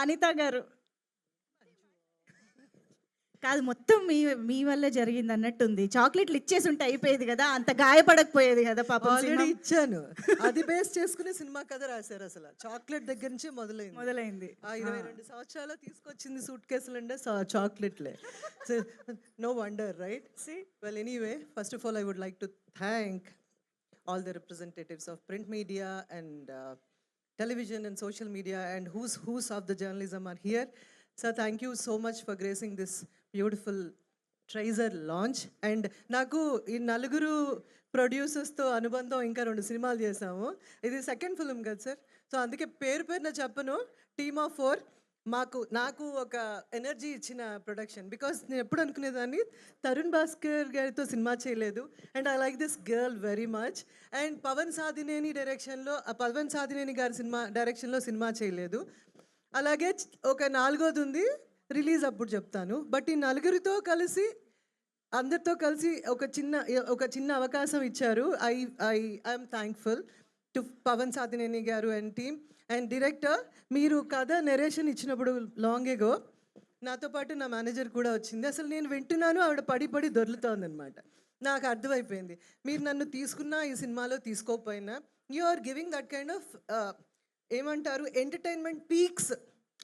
అనిత గారు కాదు, మొత్తం మీ వల్లే జరిగింది అన్నట్టుంది. చాక్లెట్లు ఇచ్చేసి ఉంటే అయిపోయేది కదా, అంత గాయపడకపోయేది కదా పాపం. ఆల్రెడీ ఇచ్చాను. అది బేస్ చేసుకుని సినిమా కథ రాశారు. అసలు చాక్లెట్ దగ్గర నుంచి మొదలైంది. ఆ 22 సంవత్సరాలు తీసుకొచ్చింది సూట్ కేసులు అంటే చాక్లెట్లే. No wonder, right? Well, anyway, first of all I would like to thank all the representatives of print media and television and social media and who's of the journalism are here. So thank you so much for gracing this beautiful trailer launch. And నాకు ఈ నలుగురు ప్రొడ్యూసర్స్తో అనుబంధం, ఇంకా 2 సినిమాలు చేసాము. ఇది second film కదా sir, so అందుకే పేరున చెప్పను. టీమ్ ఆఫ్ 4 నాకు ఒక ఎనర్జీ ఇచ్చిన ప్రొడక్షన్. బికాస్ నేను ఎప్పుడు అనుకునేదాన్ని తరుణ్ భాస్కర్ గారితో సినిమా చేయలేదు, and I like this girl very much. And Pavan Sadhineni గారి డైరెక్షన్లో సినిమా చేయలేదు. అలాగే ఒక 4వది ఉంది, రిలీజ్ అప్పుడు చెప్తాను. బట్ ఈ నలుగురితో కలిసి, అందరితో కలిసి ఒక చిన్న అవకాశం ఇచ్చారు. I'm thankful to Pavan Sadhineni గారు అండ్ టీమ్. అండ్ డైరెక్టర్, మీరు కథ నెరేషన్ ఇచ్చినప్పుడు లాంగ్ ఎగో నాతో పాటు నా మేనేజర్ కూడా వచ్చింది. అసలు నేను వింటున్నాను, ఆవిడ పడి దొర్లుతోందనమాట. నాకు అర్థమైపోయింది, మీరు నన్ను తీసుకున్నా ఈ సినిమాలో తీసుకోకపోయినా, you are giving that kind of ఏమంటారు, entertainment peaks.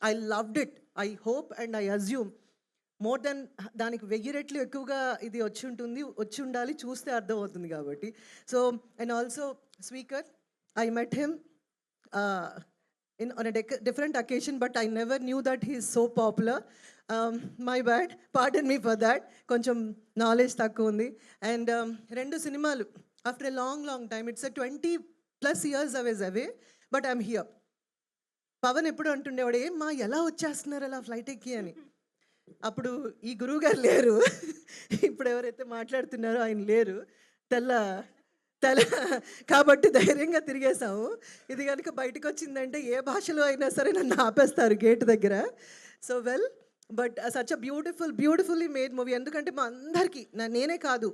I loved it. I hope and I assume more than దానికి 1000 రెట్లు ఎక్కువగా ఇది వచ్చి ఉండాలి, చూస్తే అర్థమవుతుంది కాబట్టి. So and also speaker, I met him on a different occasion, but I never knew that he is so popular. My bad, pardon me for that. Koncham knowledge takku undi. And 2 సినిమాలు after a long time, it's a 20+ years away, but I'm here. Pawan ఎప్పుడు అంటుండేవాడు, ఏమ్మా ఎలా వచ్చేస్తున్నారు అలా flight ఎక్కి అని. అప్పుడు ఈ గురువు గారు లేరు, ఇప్పుడు ఎవరైతే మాట్లాడుతున్నారో ఆయన లేరు, తెల్ల కాబట్టి ధైర్యంగా తిరిగేసాము. ఇది కనుక బయటకు వచ్చిందంటే ఏ భాషలో అయినా సరే నన్ను ఆపేస్తారు గేట్ దగ్గర. So well, but such a beautifully made movie. ఎందుకంటే మా అందరికీ, నేనే కాదు,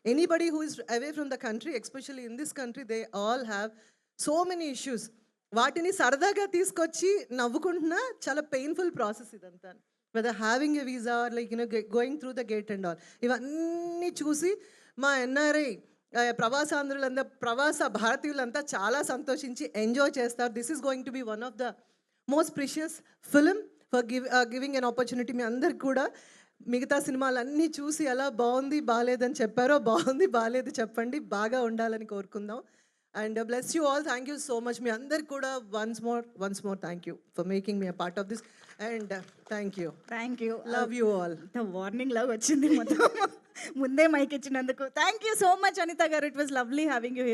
anybody who is away from the country, especially in this country, they all have so many issues. వాటిని సరదాగా తీసుకొచ్చి నవ్వుకుంటున్నా, చాలా పెయిన్ఫుల్ ప్రాసెస్ ఇదంతా. Whether having a visa, like going through the gate and all, ఇవన్నీ చూసి మా ఎన్ఆర్ఐ ప్రవాస భారతీయులంతా చాలా సంతోషించి ఎంజాయ్ చేస్తారు. This is going to be one of the most precious film for giving an opportunity. మీ అందరికి కూడా మిగతా సినిమాలన్నీ చూసి ఎలా బాగుంది బాగాలేదని చెప్పారో, బాగుంది బాగాలేదు చెప్పండి, బాగా ఉండాలని కోరుకుందాం. And bless you all. Thank you so much. మీ అందరికి కూడా once more thank you for making me a part of this. And thank you, love you all. Warning లాగా వచ్చింది మొత్తం ముందే మైక్ ఇచ్చినందుకు. Thank you so much Anitha garu. It was lovely having you here.